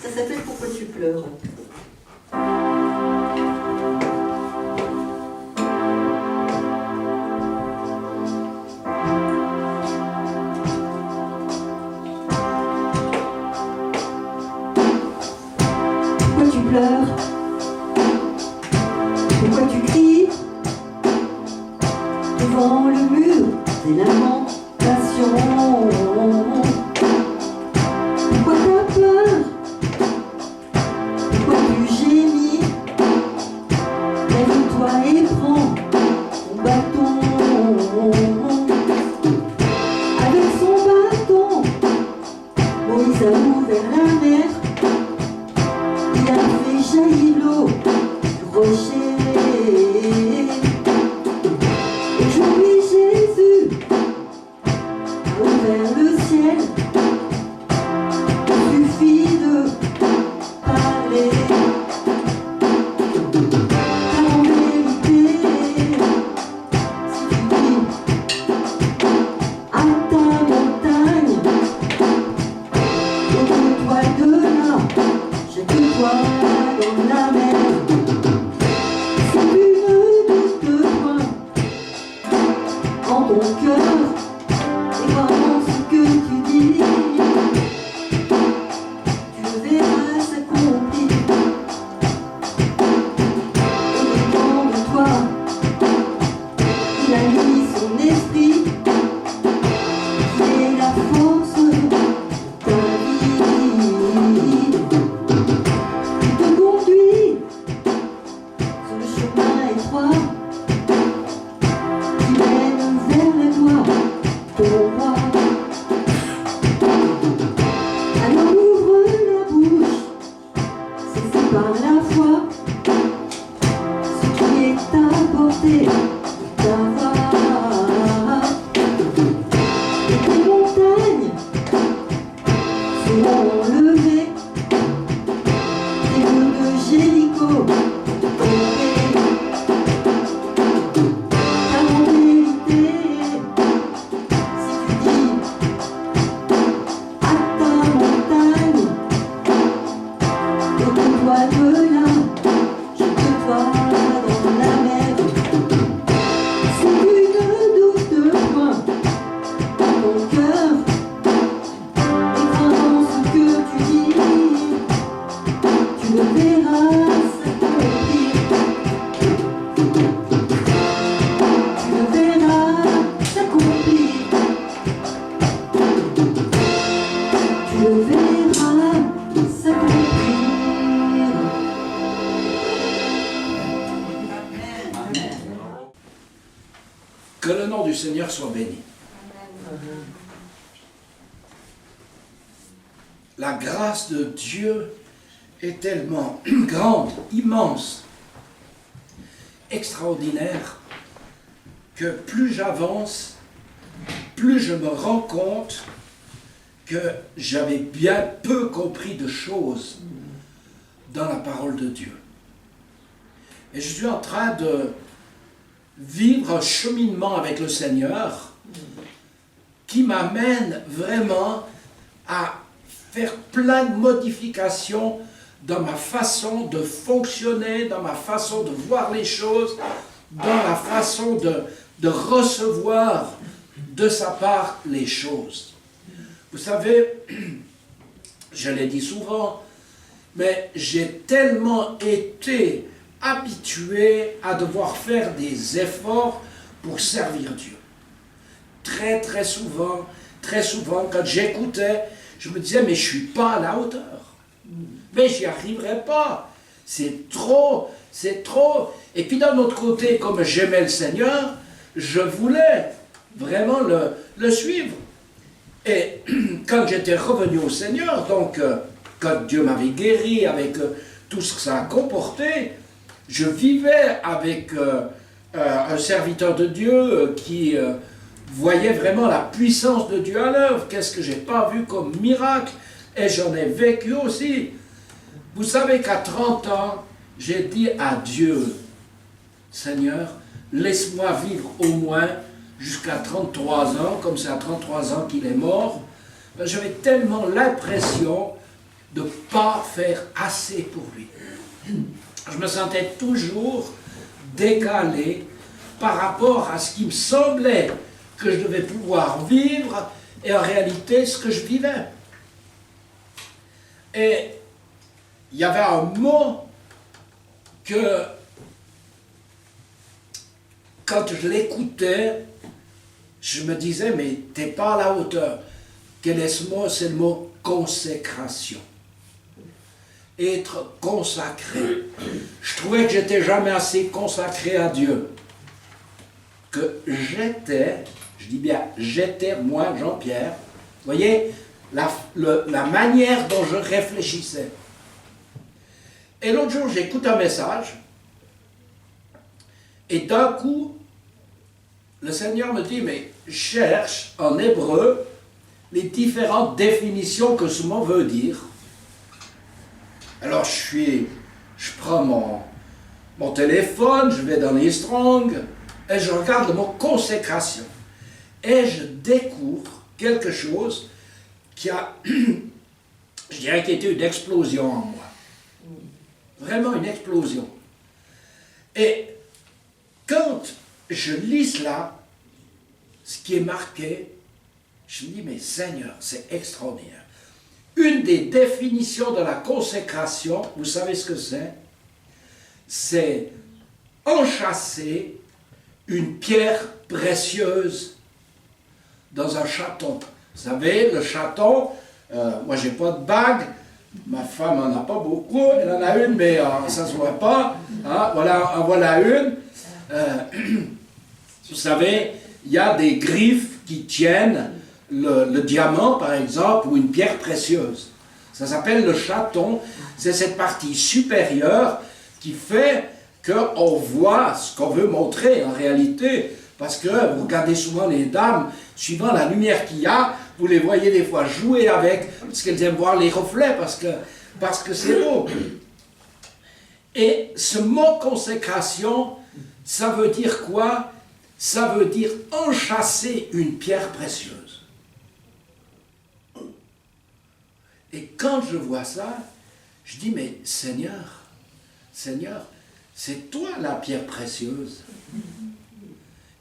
Ça s'appelle Pourquoi tu pleures. Pourquoi tu pleures? Pourquoi tu cries devant le mur des lamentations? Pourquoi t'as peur? Pourquoi tu gémis? Lève-toi et prends ton bâton. Avec son bâton, Moïse a ouvert la mer. Il a fait jaillir l'eau du rocher. Aujourd'hui Jésus a ouvert le ciel. Il suffit de parler. Car en vérité, si tu dis à ta montagne, ôte-toi de là, jette-toi dans la mer. Si tu ne doutes point en ton cœur, et crois en ce que tu dis, tu verras s'accomplir. Au-dedans de toi, il a mis son esprit, qui est la force de ta vie. Il te conduit sur le chemin étroit qui mène vers la gloire de ton roi. Alors ouvre la bouche, saisis par la foi ce qui est à portée de ta voix. Et tes montagnes seront levées, les murs de Jéricho tombés. Car en vérité, si tu dis à ta montagne, ôte-toi de là, jette-toi dans la mer. Si tu ne doutes point dans ton cœur, et crois en ce que tu dis, tu le verras s'accomplir. Tu le verras s'accomplir. Tu le verras s'accomplir. Que le nom du Seigneur soit béni. La grâce de Dieu est tellement grande, immense, extraordinaire, que plus j'avance, plus je me rends compte que j'avais bien peu compris de choses dans la parole de Dieu. Et je suis en train de vivre un cheminement avec le Seigneur qui m'amène vraiment à faire plein de modifications dans ma façon de fonctionner, dans ma façon de voir les choses, dans la façon de recevoir de sa part les choses. Vous savez, je l'ai dit souvent, mais j'ai tellement été habitué à devoir faire des efforts pour servir Dieu. Très souvent, quand j'écoutais, je me disais, mais je ne suis pas à la hauteur. Mais j'y arriverai pas. C'est trop. Et puis d'un autre côté, comme j'aimais le Seigneur, je voulais vraiment le suivre. Et quand j'étais revenu au Seigneur, donc quand Dieu m'avait guéri avec tout ce que ça a comporté, je vivais avec un serviteur de Dieu qui voyait vraiment la puissance de Dieu à l'œuvre. Qu'est-ce que j'ai pas vu comme miracle? Et j'en ai vécu aussi. Vous savez qu'à 30 ans, j'ai dit à Dieu, Seigneur, laisse-moi vivre au moins jusqu'à 33 ans, comme c'est à 33 ans qu'il est mort. Ben, j'avais tellement l'impression de ne pas faire assez pour lui. Je me sentais toujours décalé par rapport à ce qui me semblait que je devais pouvoir vivre et en réalité ce que je vivais. Et il y avait un mot que, quand je l'écoutais, je me disais, mais t'es pas à la hauteur. Quel est ce mot? C'est le mot consécration. Être consacré. Je trouvais que j'étais jamais assez consacré à Dieu. Que j'étais, je dis bien j'étais, moi, Jean-Pierre, vous voyez, la manière dont je réfléchissais. Et l'autre jour, j'écoute un message, et d'un coup, le Seigneur me dit, mais cherche en hébreu les différentes définitions que ce mot veut dire. Alors je prends mon téléphone, je vais dans les Strong, et je regarde le mot consécration. Et je découvre quelque chose qui a, je dirais, qui a été une explosion en moi. Vraiment une explosion. Et quand je lis cela, ce qui est marqué, je me dis, mais Seigneur, c'est extraordinaire. Une des définitions de la consécration, vous savez ce que c'est? C'est enchâsser une pierre précieuse dans un chaton. Vous savez, le chaton, moi j'ai pas de bague, ma femme en a pas beaucoup, elle en a une, mais ça ne se voit pas. Hein, voilà une. Vous savez, il y a des griffes qui tiennent le diamant, par exemple, ou une pierre précieuse. Ça s'appelle le chaton. C'est cette partie supérieure qui fait qu'on voit ce qu'on veut montrer en réalité. Parce que vous regardez souvent les dames, suivant la lumière qu'il y a, vous les voyez des fois jouer avec, parce qu'elles aiment voir les reflets, parce que c'est beau. Et ce mot consécration, ça veut dire quoi? Ça veut dire enchâsser une pierre précieuse. Et quand je vois ça, je dis, mais Seigneur, c'est toi la pierre précieuse.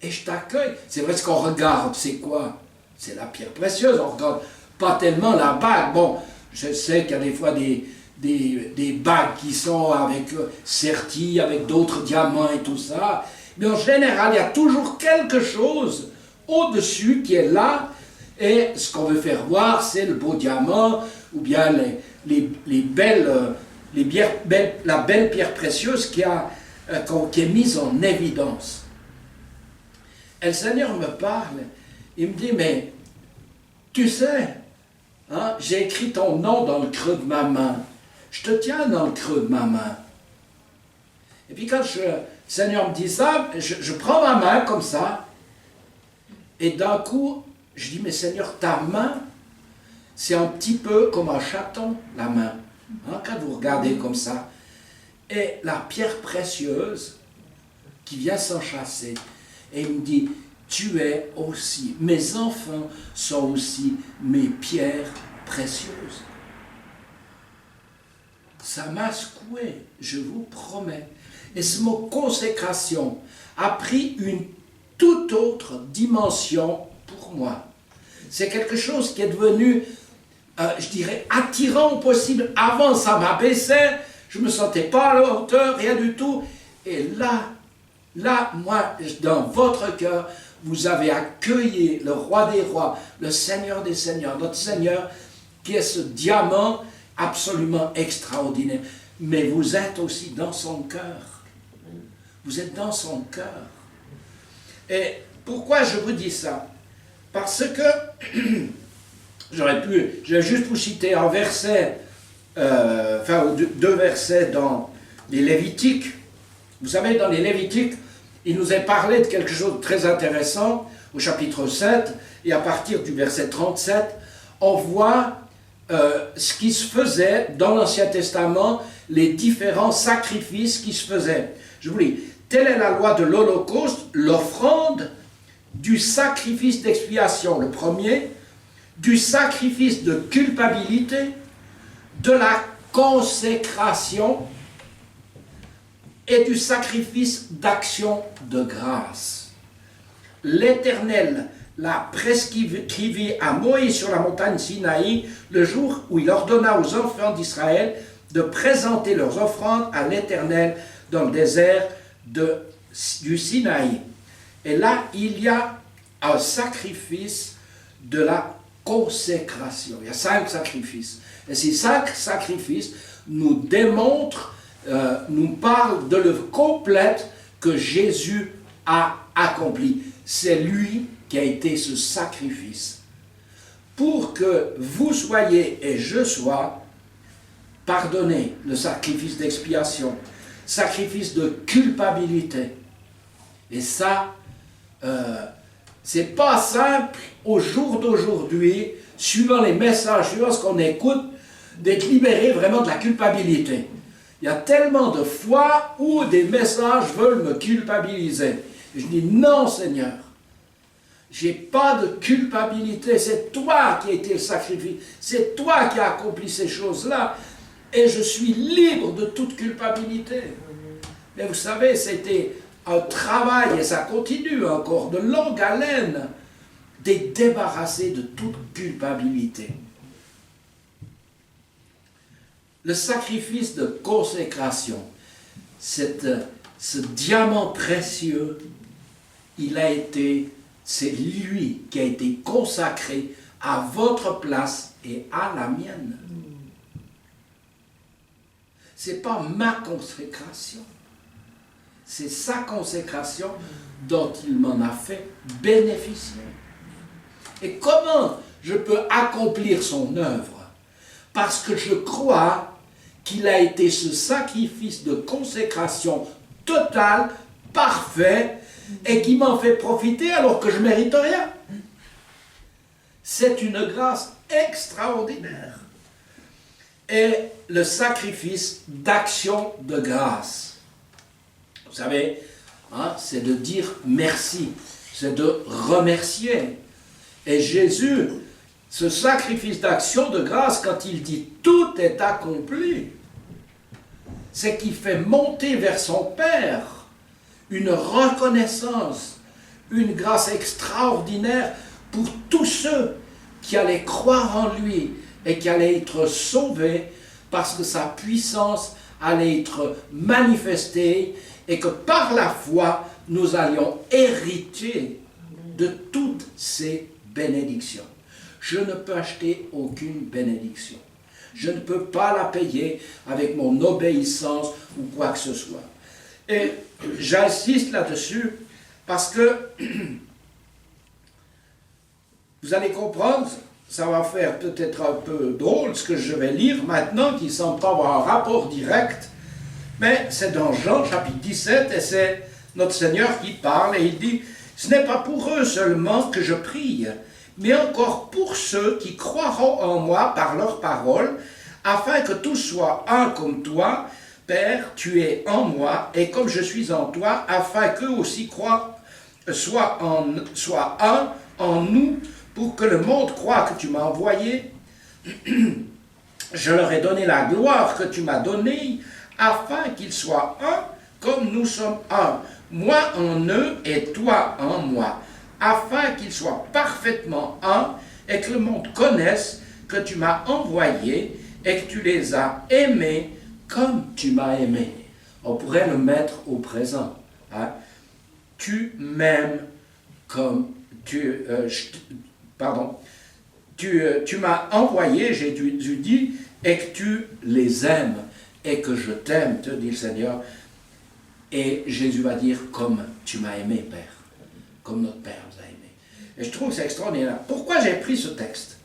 Et je t'accueille. C'est vrai, ce qu'on regarde, c'est quoi? C'est la pierre précieuse. On regarde pas tellement la bague. Bon, je sais qu'il y a des fois des bagues qui sont avec sertis, avec d'autres diamants et tout ça. Mais en général, il y a toujours quelque chose au-dessus qui est là. Et ce qu'on veut faire voir, c'est le beau diamant, ou bien la belle pierre précieuse qui est mise en évidence. Et le Seigneur me parle, il me dit, mais tu sais, hein, j'ai écrit ton nom dans le creux de ma main. Je te tiens dans le creux de ma main. Et puis quand le Seigneur me dit ça, je prends ma main comme ça, et d'un coup, je dis, mais Seigneur, ta main, c'est un petit peu comme un chaton, la main. Hein, quand vous regardez comme ça. Et la pierre précieuse qui vient s'enchâsser. Et il me dit, tu es aussi, mes enfants sont aussi mes pierres précieuses. Ça m'a secoué, je vous promets. Et ce mot consécration a pris une toute autre dimension pour moi. C'est quelque chose qui est devenu, je dirais, attirant au possible. Avant, ça m'abaissait, je ne me sentais pas à la hauteur, rien du tout. Et là, moi, dans votre cœur, vous avez accueilli le roi des rois, le Seigneur des seigneurs, notre Seigneur, qui est ce diamant absolument extraordinaire. Mais vous êtes aussi dans son cœur. Vous êtes dans son cœur. Et pourquoi je vous dis ça? Parce que, j'ai juste vous citer un verset, deux versets dans les Lévitiques. Vous savez, dans les Lévitiques, il nous est parlé de quelque chose de très intéressant, au chapitre 7, et à partir du verset 37, on voit ce qui se faisait dans l'Ancien Testament, les différents sacrifices qui se faisaient. Je vous lis, telle est la loi de l'Holocauste, l'offrande du sacrifice d'expiation, le premier, du sacrifice de culpabilité, de la consécration et du sacrifice d'action de grâce. L'Éternel l'a prescrit à Moïse sur la montagne Sinaï le jour où il ordonna aux enfants d'Israël de présenter leurs offrandes à l'Éternel dans le désert du Sinaï. Et là, il y a un sacrifice de la consécration. Il y a 5 sacrifices. Et ces 5 sacrifices nous démontrent, nous parlent de l'œuvre complète que Jésus a accomplie. C'est lui qui a été ce sacrifice. Pour que vous soyez et je sois pardonnés, le sacrifice d'expiation, sacrifice de culpabilité. Et ça, c'est pas simple au jour d'aujourd'hui, suivant les messages, suivant ce qu'on écoute, d'être libéré vraiment de la culpabilité. Il y a tellement de fois où des messages veulent me culpabiliser. Et je dis non, Seigneur. J'ai pas de culpabilité. C'est toi qui as été le sacrifice. C'est toi qui as accompli ces choses-là. Et je suis libre de toute culpabilité. Mais vous savez, c'était un travail, et ça continue encore, de longue haleine, d'être débarrassé de toute culpabilité. Le sacrifice de consécration, ce diamant précieux, c'est lui qui a été consacré à votre place et à la mienne. C'est pas ma consécration. C'est sa consécration dont il m'en a fait bénéficier. Et comment je peux accomplir son œuvre? Parce que je crois qu'il a été ce sacrifice de consécration totale, parfait, et qui m'en fait profiter alors que je ne mérite rien. C'est une grâce extraordinaire. Et le sacrifice d'action de grâce. Vous savez, c'est de dire merci, c'est de remercier. Et Jésus, ce sacrifice d'action de grâce, quand il dit « tout est accompli », c'est qu'il fait monter vers son Père une reconnaissance, une grâce extraordinaire pour tous ceux qui allaient croire en lui et qui allaient être sauvés parce que sa puissance allait être manifestée et que par la foi, nous allions hériter de toutes ces bénédictions. Je ne peux acheter aucune bénédiction. Je ne peux pas la payer avec mon obéissance ou quoi que ce soit. Et j'insiste là-dessus parce que vous allez comprendre, ça va faire peut-être un peu drôle ce que je vais lire maintenant, qui ne semble pas avoir un rapport direct, mais c'est dans Jean chapitre 17 et c'est notre Seigneur qui parle et il dit « Ce n'est pas pour eux seulement que je prie, mais encore pour ceux qui croiront en moi par leur parole, afin que tous soient un comme toi, Père, tu es en moi, et comme je suis en toi, afin qu'eux aussi soient un en nous, pour que le monde croie que tu m'as envoyé. Je leur ai donné la gloire que tu m'as donnée, afin qu'ils soient un, comme nous sommes un, moi en eux et toi en moi, afin qu'ils soient parfaitement un, et que le monde connaisse que tu m'as envoyé, et que tu les as aimés comme tu m'as aimé. On pourrait le mettre au présent. Tu m'aimes comme tu m'as envoyé, j'ai dit, et que tu les aimes, et que je t'aime, te dit le Seigneur. Et Jésus va dire, comme tu m'as aimé, Père, comme notre Père nous a aimés. Et je trouve que c'est extraordinaire. Pourquoi j'ai pris ce texte?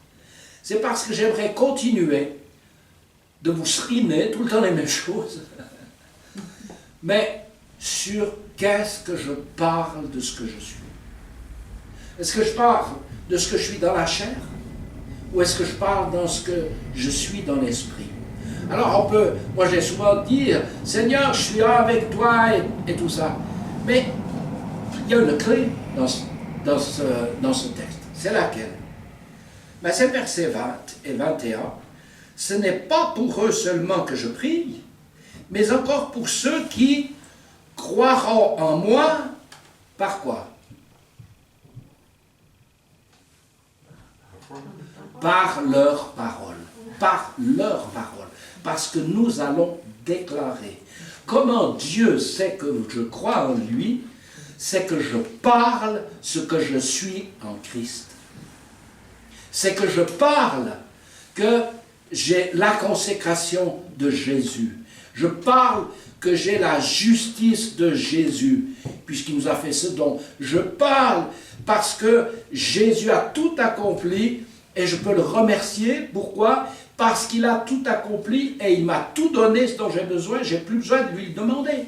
C'est parce que j'aimerais continuer de vous seriner tout le temps les mêmes choses, mais sur qu'est-ce que je parle de ce que je suis. Est-ce que je parle de ce que je suis dans la chair, ou est-ce que je parle dans ce que je suis dans l'esprit? Alors moi j'ai souvent dit, Seigneur, je suis là avec toi et tout ça, mais il y a une clé dans ce texte. C'est laquelle? Ben, c'est versets 20 et 21. ce n'est pas pour eux seulement que je prie, mais encore pour ceux qui croiront en moi, par quoi? Par leur parole. Par leur parole. Parce que nous allons déclarer. Comment Dieu sait que je crois en lui? C'est que je parle ce que je suis en Christ. C'est que je parle que j'ai la consécration de Jésus. Je parle que j'ai la justice de Jésus, puisqu'il nous a fait ce don. Je parle parce que Jésus a tout accompli et je peux le remercier. Pourquoi? Parce qu'il a tout accompli et il m'a tout donné ce dont j'ai besoin. Je n'ai plus besoin de lui le demander.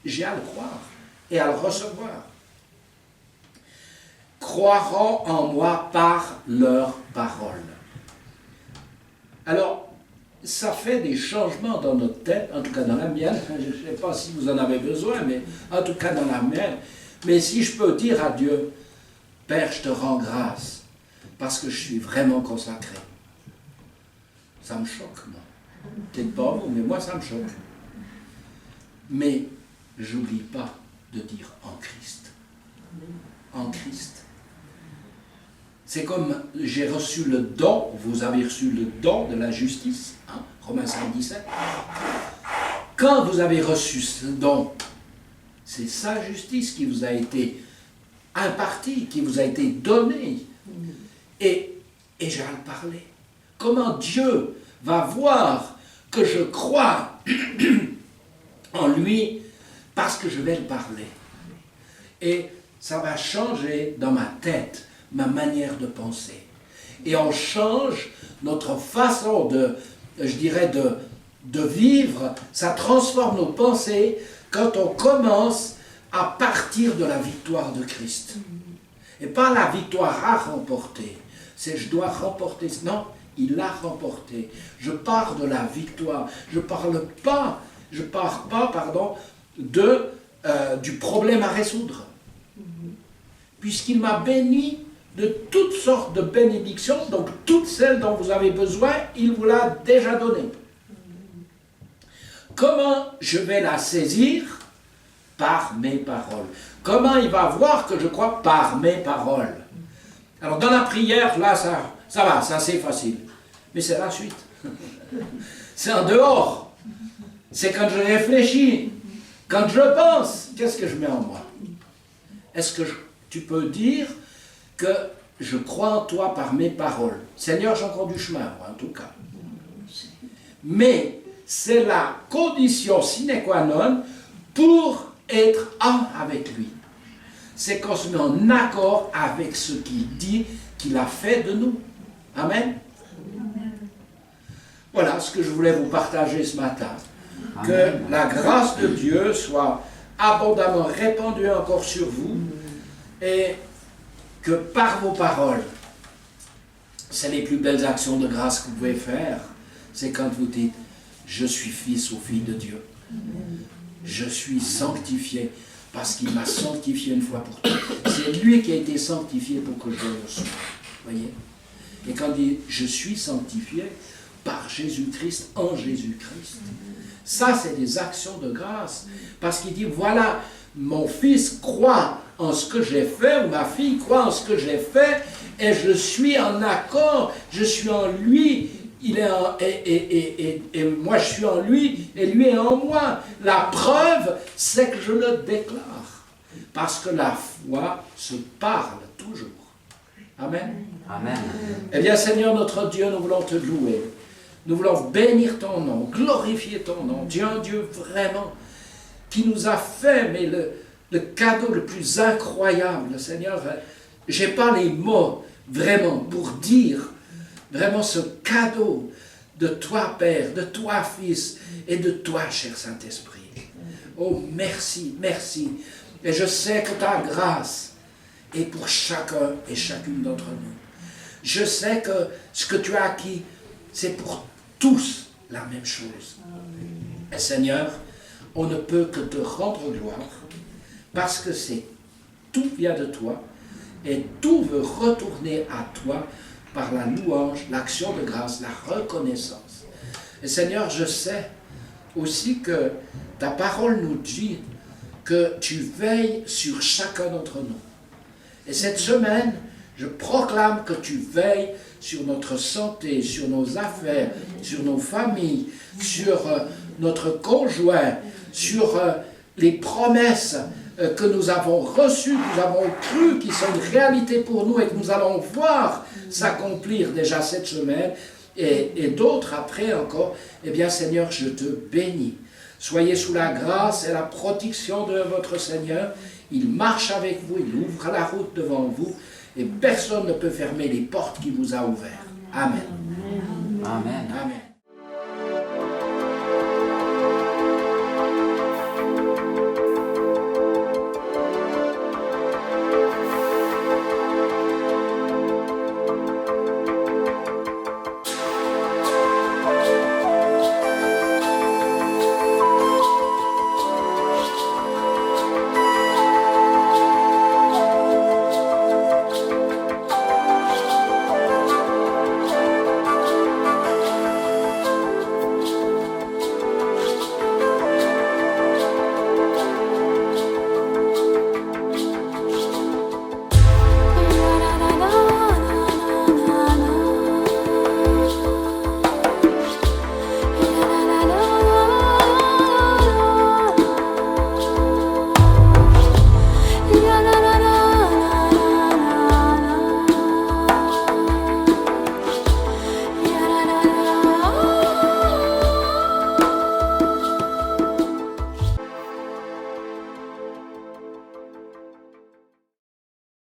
J'ai à le croire et à le recevoir. Croiront en moi par leur parole. Alors, ça fait des changements dans notre tête, en tout cas dans la mienne. Je ne sais pas si vous en avez besoin, mais en tout cas dans la mienne. Mais si je peux dire à Dieu, Père, je te rends grâce, parce que je suis vraiment consacré. Ça me choque, moi. Peut-être pas vous, mais moi, ça me choque. Mais j'oublie pas de dire en Christ. En Christ. C'est comme j'ai reçu le don, vous avez reçu le don de la justice, hein, Romains 5, 17. Quand vous avez reçu ce don, c'est sa justice qui vous a été impartie, qui vous a été donnée. Et j'ai à le parler. Comment Dieu va voir que je crois en lui parce que je vais le parler. Et ça va changer dans ma tête ma manière de penser. Et on change notre façon de vivre, ça transforme nos pensées quand on commence à partir de la victoire de Christ. Et pas la victoire à remporter. C'est je dois remporter. Non, il l'a remporté. Je pars de la victoire. Je pars pas, du problème à résoudre. Puisqu'il m'a béni de toutes sortes de bénédictions, donc toutes celles dont vous avez besoin, il vous l'a déjà donné. Comment je vais la saisir? Par mes paroles. Comment il va voir que je crois? Par mes paroles. Alors dans la prière, là, ça va, ça c'est facile. Mais c'est la suite. C'est en dehors. C'est quand je réfléchis. Quand je pense, qu'est-ce que je mets en moi? Est-ce que tu peux dire que je crois en toi par mes paroles? Seigneur, j'ai encore du chemin, moi, en tout cas. Mais c'est la condition sine qua non pour être un avec lui. C'est qu'on se met en accord avec ce qu'il dit qu'il a fait de nous. Amen. Voilà ce que je voulais vous partager ce matin. Que la grâce de Dieu soit abondamment répandue encore sur vous et que par vos paroles, c'est les plus belles actions de grâce que vous pouvez faire. C'est quand vous dites, je suis fils ou fille de Dieu. Je suis sanctifié parce qu'il m'a sanctifié une fois pour toutes. C'est lui qui a été sanctifié pour que je le sois. Voyez? Et quand il dit, je suis sanctifié par Jésus-Christ, en Jésus-Christ. Ça, c'est des actions de grâce. Parce qu'il dit, voilà, mon fils croit en ce que j'ai fait, ou ma fille croit en ce que j'ai fait, et je suis en accord, je suis en lui, et moi je suis en lui, et lui est en moi. La preuve, c'est que je le déclare. Parce que la foi se parle toujours. Amen. Amen. Eh bien, Seigneur notre Dieu, nous voulons te louer. Nous voulons bénir ton nom, glorifier ton nom. Dieu, un Dieu vraiment qui nous a fait, mais le cadeau le plus incroyable, Seigneur. Je n'ai pas les mots vraiment pour dire vraiment ce cadeau de toi, Père, de toi, Fils, et de toi, cher Saint-Esprit. Oh, merci, merci. Et je sais que ta grâce est pour chacun et chacune d'entre nous. Je sais que ce que tu as acquis, c'est pour tous la même chose. Et Seigneur, on ne peut que te rendre gloire, parce que tout vient de toi, et tout veut retourner à toi par la louange, l'action de grâce, la reconnaissance. Et Seigneur, je sais aussi que ta parole nous dit que tu veilles sur chacun d'entre nous. Et cette semaine, je proclame que tu veilles sur notre santé, sur nos affaires, sur nos familles, sur notre conjoint, sur les promesses que nous avons reçues, que nous avons crues, qui sont une réalité pour nous et que nous allons voir s'accomplir déjà cette semaine et d'autres après encore. Eh bien Seigneur, je te bénis. Soyez sous la grâce et la protection de votre Seigneur. Il marche avec vous, il ouvre la route devant vous et personne ne peut fermer les portes qu'il vous a ouvertes. Amen. Amen. Amen.